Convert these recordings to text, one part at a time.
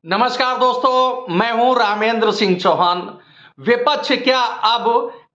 नमस्कार दोस्तों, मैं हूं रामेंद्र सिंह चौहान। विपक्ष क्या अब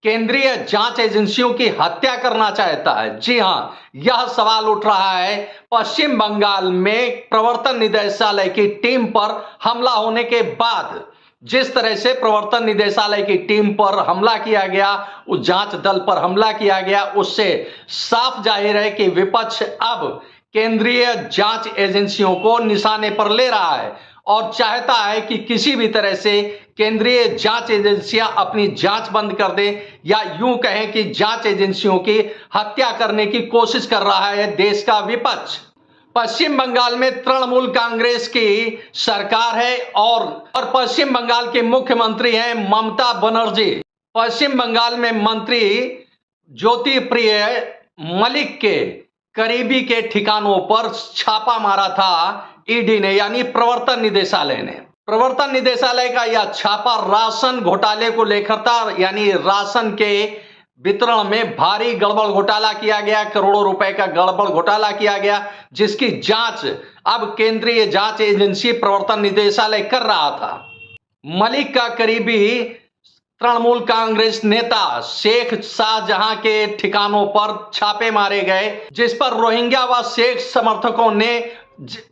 केंद्रीय जांच एजेंसियों की हत्या करना चाहता है? जी हां, यह सवाल उठ रहा है पश्चिम बंगाल में प्रवर्तन निदेशालय की टीम पर हमला होने के बाद। जिस तरह से प्रवर्तन निदेशालय की टीम पर हमला किया गया, उस जांच दल पर हमला किया गया, उससे साफ जाहिर है कि विपक्ष अब केंद्रीय जांच एजेंसियों को निशाने पर ले रहा है और चाहता है कि किसी भी तरह से केंद्रीय जांच एजेंसियां अपनी जांच बंद कर दें, या यूं कहें कि जांच एजेंसियों की हत्या करने की कोशिश कर रहा है देश का विपक्ष। पश्चिम बंगाल में तृणमूल कांग्रेस की सरकार है और पश्चिम बंगाल के मुख्यमंत्री हैं ममता बनर्जी। पश्चिम बंगाल में मंत्री ज्योतिप्रिय मलिक के करीबी के ठिकानों पर छापा मारा था ईडी ने, यानी प्रवर्तन निदेशालय ने। प्रवर्तन निदेशालय का यह छापा राशन घोटाले को लेकर था, यानी राशन के वितरण में भारी गड़बड़ घोटाला किया गया, करोड़ों रुपए का गड़बड़ घोटाला किया गया, जिसकी जांच अब केंद्रीय जांच एजेंसी प्रवर्तन निदेशालय कर रहा था। मलिक का करीबी तृणमूल कांग्रेस नेता शेख शाहजहां के ठिकानों पर छापे मारे गए, जिस पर रोहिंग्या व शेख समर्थकों ने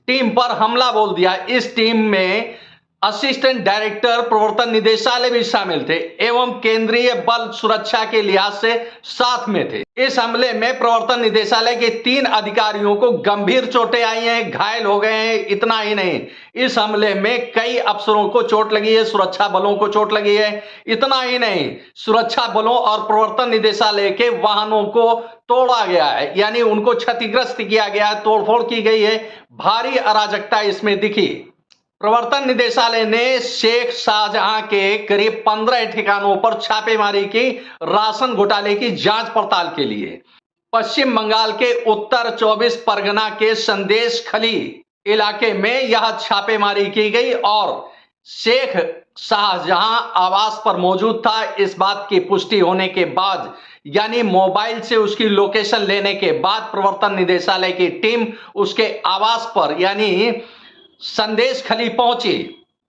टीम पर हमला बोल दिया। इस टीम में असिस्टेंट डायरेक्टर प्रवर्तन निदेशालय भी शामिल थे एवं केंद्रीय बल सुरक्षा के लिहाज से साथ में थे। इस हमले में प्रवर्तन निदेशालय के 3 अधिकारियों को गंभीर चोटें आई हैं, घायल हो गए हैं। इतना ही नहीं, इस हमले में कई अफसरों को चोट लगी है, सुरक्षा बलों को चोट लगी है। इतना ही नहीं, सुरक्षा बलों और प्रवर्तन निदेशालय के वाहनों को तोड़ा गया है, यानी उनको क्षतिग्रस्त किया गया है, तोड़फोड़ की गई है। भारी अराजकता इसमें दिखी। प्रवर्तन निदेशालय ने शेख शाहजहां के करीब 15 ठिकानों पर छापेमारी की राशन घोटाले की जांच पड़ताल के लिए। पश्चिम बंगाल के उत्तर 24 परगना के संदेश खली इलाके में यह छापेमारी की गई और शेख शाहजहां आवास पर मौजूद था। इस बात की पुष्टि होने के बाद, यानी मोबाइल से उसकी लोकेशन लेने के बाद, प्रवर्तन निदेशालय की टीम उसके आवास पर यानी संदेश खली पहुंची।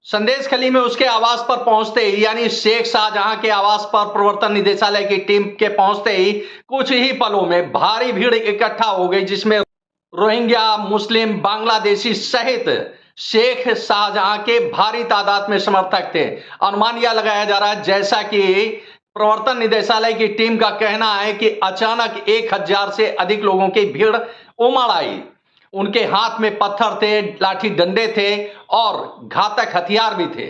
संदेश खली में उसके आवास पर पहुंचते ही, यानी शेख शाहजहां के आवास पर प्रवर्तन निदेशालय की टीम के पहुंचते ही कुछ ही पलों में भारी भीड़ इकट्ठा हो गई, जिसमें रोहिंग्या, मुस्लिम, बांग्लादेशी सहित शेख शाहजहां के भारी तादाद में समर्थक थे। अनुमान यह लगाया जा रहा है, जैसा कि प्रवर्तन निदेशालय की टीम का कहना है, कि अचानक 1000 से अधिक लोगों की भीड़ उमड़ आई। उनके हाथ में पत्थर थे, लाठी डंडे थे और घातक हथियार भी थे।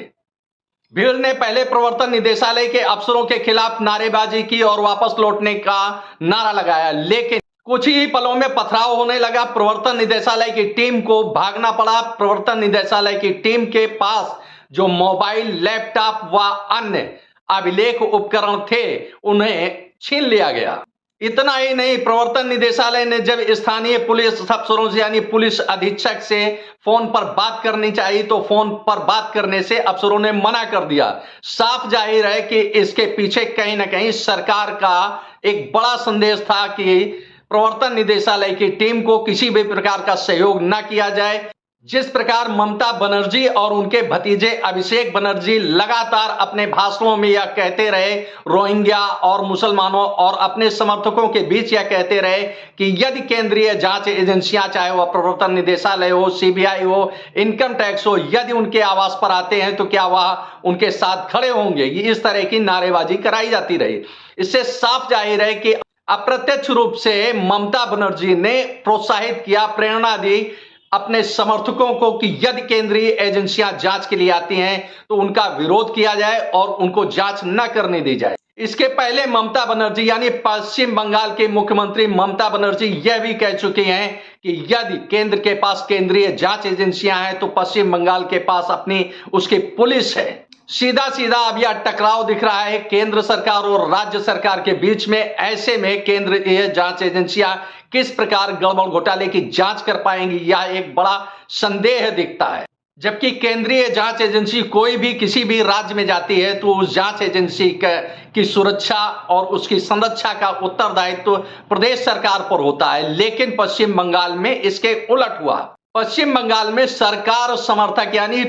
भीड़ ने पहले प्रवर्तन निदेशालय के अफसरों के खिलाफ नारेबाजी की और वापस लौटने का नारा लगाया, लेकिन कुछ ही पलों में पथराव होने लगा। प्रवर्तन निदेशालय की टीम को भागना पड़ा। प्रवर्तन निदेशालय की टीम के पास जो मोबाइल, लैपटॉप व अन्य अभिलेख उपकरण थे, उन्हें छीन लिया गया। इतना ही नहीं, प्रवर्तन निदेशालय ने जब स्थानीय पुलिस अफसरों से, यानी पुलिस अधीक्षक से फोन पर बात करनी चाहिए, तो फोन पर बात करने से अफसरों ने मना कर दिया। साफ जाहिर है कि इसके पीछे कहीं ना कहीं सरकार का एक बड़ा संदेश था कि प्रवर्तन निदेशालय की टीम को किसी भी प्रकार का सहयोग न किया जाए। जिस प्रकार ममता बनर्जी और उनके भतीजे अभिषेक बनर्जी लगातार अपने भाषणों में यह कहते रहे, रोहिंग्या और मुसलमानों और अपने समर्थकों के बीच यह कहते रहे कि यदि केंद्रीय जांच एजेंसियां, चाहे वह प्रवर्तन निदेशालय हो, सीबीआई हो, इनकम टैक्स हो, यदि उनके आवास पर आते हैं तो क्या वह उनके साथ खड़े होंगे। इस तरह की नारेबाजी कराई जाती रही। इससे साफ जाहिर है कि अप्रत्यक्ष रूप से ममता बनर्जी ने प्रोत्साहित किया, प्रेरणा दी अपने समर्थकों को कि यदि केंद्रीय एजेंसियां जांच के लिए आती हैं तो उनका विरोध किया जाए और उनको जांच न करने दी जाए। इसके पहले ममता बनर्जी, यानी पश्चिम बंगाल के मुख्यमंत्री ममता बनर्जी, यह भी कह चुकी हैं कि यदि केंद्र के पास केंद्रीय जांच एजेंसियां हैं तो पश्चिम बंगाल के पास अपनी उसकी पुलिस है। सीधा सीधा अब यह टकराव दिख रहा है केंद्र सरकार और राज्य सरकार के बीच में। ऐसे में केंद्रीय जांच एजेंसियां किस प्रकार गड़बड़ घोटाले की जांच कर पाएंगी, यह एक बड़ा संदेह दिखता है। जबकि केंद्रीय जांच एजेंसी कोई भी किसी भी राज्य में जाती है तो उस जांच एजेंसी की सुरक्षा और उसकी संरक्षा का उत्तरदायित्व प्रदेश सरकार पर होता है, लेकिन पश्चिम बंगाल में इसके उलट हुआ। पश्चिम बंगाल में सरकार समर्थक यानी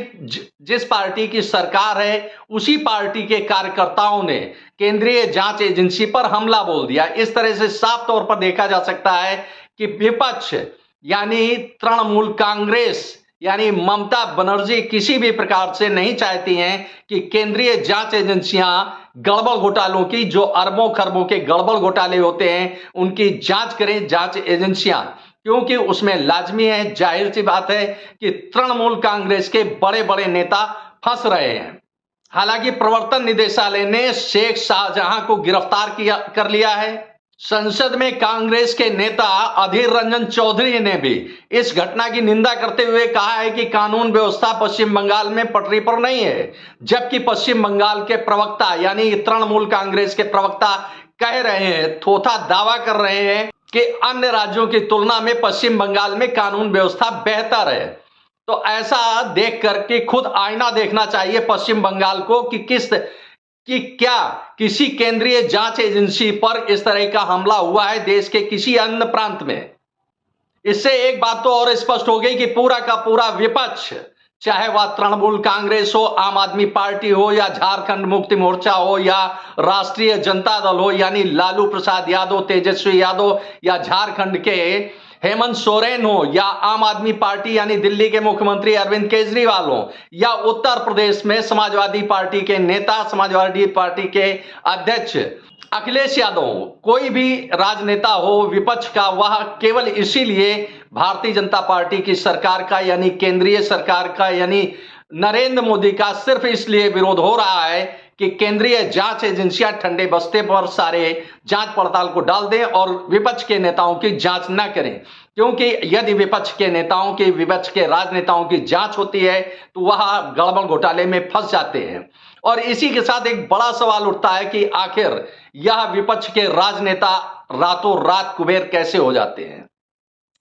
जिस पार्टी की सरकार है उसी पार्टी के कार्यकर्ताओं ने केंद्रीय जांच एजेंसी पर हमला बोल दिया। इस तरह से साफ तौर पर देखा जा सकता है कि विपक्ष यानी तृणमूल कांग्रेस यानी ममता बनर्जी किसी भी प्रकार से नहीं चाहती हैं कि केंद्रीय जांच एजेंसियां गड़बड़ घोटालों की, जो अरबों खरबों के गड़बड़ घोटाले होते हैं, उनकी जांच करें जांच एजेंसियां, क्योंकि उसमें लाजमी है, जाहिर सी बात है कि तृणमूल कांग्रेस के बड़े बड़े नेता फंस रहे हैं। हालांकि प्रवर्तन निदेशालय ने शेख शाहजहां को गिरफ्तार कर लिया है। संसद में कांग्रेस के नेता अधीर रंजन चौधरी ने भी इस घटना की निंदा करते हुए कहा है कि कानून व्यवस्था पश्चिम बंगाल में पटरी पर नहीं है, जबकि पश्चिम बंगाल के प्रवक्ता यानी तृणमूल कांग्रेस के प्रवक्ता कह रहे हैं, थोथा दावा कर रहे हैं कि अन्य राज्यों की तुलना में पश्चिम बंगाल में कानून व्यवस्था बेहतर है। तो ऐसा देख करके खुद आईना देखना चाहिए पश्चिम बंगाल को कि क्या किसी केंद्रीय जांच एजेंसी पर इस तरह का हमला हुआ है देश के किसी अन्य प्रांत में। इससे एक बात तो और स्पष्ट हो गई कि पूरा का पूरा विपक्ष, चाहे वह तृणमूल कांग्रेस हो, आम आदमी पार्टी हो, या झारखंड मुक्ति मोर्चा हो, या राष्ट्रीय जनता दल हो यानी लालू प्रसाद यादव, तेजस्वी यादव, या झारखंड के हेमंत सोरेन हो, या आम आदमी पार्टी यानी दिल्ली के मुख्यमंत्री अरविंद केजरीवाल हो, या उत्तर प्रदेश में समाजवादी पार्टी के नेता, समाजवादी पार्टी के अध्यक्ष अखिलेश यादव, कोई भी राजनेता हो विपक्ष का, वह केवल इसीलिए भारतीय जनता पार्टी की सरकार का यानी केंद्रीय सरकार का यानी नरेंद्र मोदी का सिर्फ इसलिए विरोध हो रहा है कि केंद्रीय जांच एजेंसियां ठंडे बस्ते पर सारे जांच पड़ताल को डाल दें और विपक्ष के नेताओं की जांच न करें, क्योंकि यदि विपक्ष के नेताओं की, विपक्ष के राजनेताओं की जांच होती है तो वह गड़बड़ घोटाले में फंस जाते हैं। और इसी के साथ एक बड़ा सवाल उठता है कि आखिर यह विपक्ष के राजनेता रातों रात कुबेर कैसे हो जाते हैं।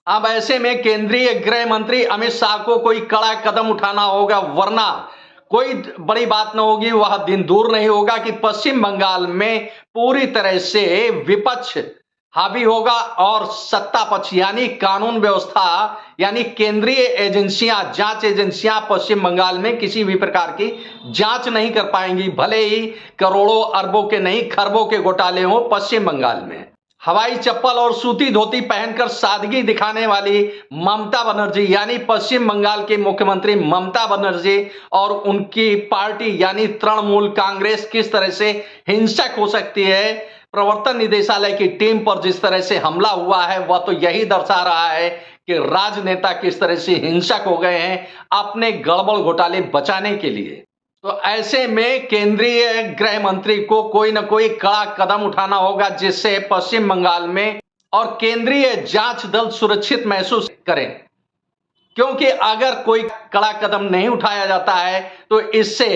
अब ऐसे में केंद्रीय गृह मंत्री अमित शाह को कोई कड़ा कदम उठाना होगा, वरना कोई बड़ी बात न होगी, वह दिन दूर नहीं होगा कि पश्चिम बंगाल में पूरी तरह से विपक्ष हावी होगा और सत्ता पक्ष यानी कानून व्यवस्था यानी केंद्रीय एजेंसियां, जांच एजेंसियां पश्चिम बंगाल में किसी भी प्रकार की जांच नहीं कर पाएंगी, भले ही करोड़ों अरबों के नहीं खरबों के घोटाले हो पश्चिम बंगाल में। हवाई चप्पल और सूती धोती पहनकर सादगी दिखाने वाली ममता बनर्जी यानी पश्चिम बंगाल की मुख्यमंत्री ममता बनर्जी और उनकी पार्टी यानी तृणमूल कांग्रेस किस तरह से हिंसक हो सकती है। प्रवर्तन निदेशालय की टीम पर जिस तरह से हमला हुआ है वह तो यही दर्शा रहा है कि राजनेता किस तरह से हिंसक हो गए हैं अपने गड़बड़ घोटाले बचाने के लिए। तो ऐसे में केंद्रीय गृह मंत्री को कोई ना कोई कड़ा कदम उठाना होगा जिससे पश्चिम बंगाल में और केंद्रीय जांच दल सुरक्षित महसूस करें, क्योंकि अगर कोई कड़ा कदम नहीं उठाया जाता है तो इससे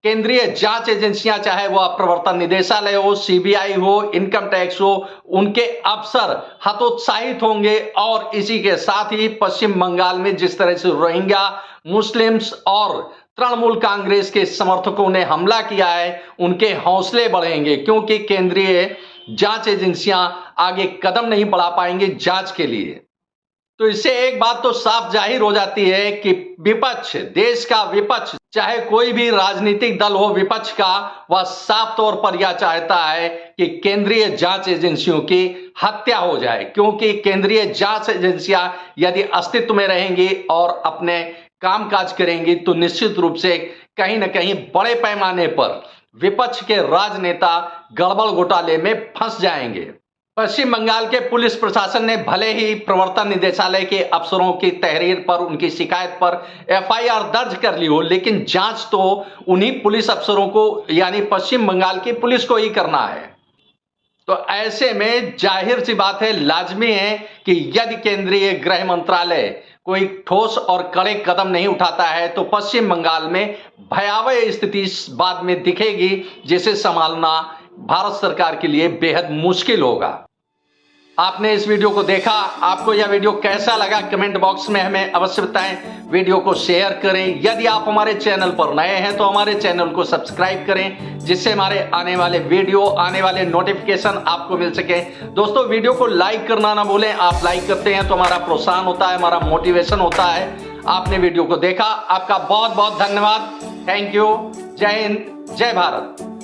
केंद्रीय जांच एजेंसियां, चाहे वह प्रवर्तन निदेशालय हो, सीबीआई हो, इनकम टैक्स हो, उनके अफसर हतोत्साहित होंगे। और इसी के साथ ही पश्चिम बंगाल में जिस तरह से रोहिंग्या, मुस्लिम्स और तृणमूल कांग्रेस के समर्थकों ने हमला किया है, उनके हौसले बढ़ेंगे, क्योंकि केंद्रीय जांच एजेंसियां आगे कदम नहीं बढ़ा पाएंगे जांच के लिए। तो इससे एक बात तो साफ जाहिर हो जाती है कि विपक्ष, देश का विपक्ष, चाहे कोई भी राजनीतिक दल हो विपक्ष का, वह साफ तौर पर यह चाहता है कि केंद्रीय जांच एजेंसियों की हत्या हो जाए, क्योंकि केंद्रीय जांच एजेंसियां यदि अस्तित्व में रहेंगी और अपने कामकाज करेंगी तो निश्चित रूप से कहीं ना कहीं बड़े पैमाने पर विपक्ष के राजनेता गड़बड़ घोटाले में फंस जाएंगे। पश्चिम बंगाल के पुलिस प्रशासन ने भले ही प्रवर्तन निदेशालय के अफसरों की तहरीर पर, उनकी शिकायत पर एफआईआर दर्ज कर ली हो, लेकिन जांच तो उन्हीं पुलिस अफसरों को यानी पश्चिम बंगाल की पुलिस को ही करना है। तो ऐसे में जाहिर सी बात है, लाजमी है कि यदि केंद्रीय गृह मंत्रालय कोई ठोस और कड़े कदम नहीं उठाता है तो पश्चिम बंगाल में भयावह स्थिति बाद में दिखेगी, जिसे संभालना भारत सरकार के लिए बेहद मुश्किल होगा। आपने इस वीडियो को देखा, आपको यह वीडियो कैसा लगा कमेंट बॉक्स में हमें अवश्य बताएं। वीडियो को शेयर करें। यदि आप हमारे चैनल पर नए हैं तो हमारे चैनल को सब्सक्राइब करें, जिससे हमारे आने वाले वीडियो, आने वाले नोटिफिकेशन आपको मिल सके। दोस्तों, वीडियो को लाइक करना ना भूलें। आप लाइक करते हैं तो हमारा प्रोत्साहन होता है, हमारा मोटिवेशन होता है। आपने वीडियो को देखा, आपका बहुत बहुत धन्यवाद। Thank you. जय हिंद, जय भारत।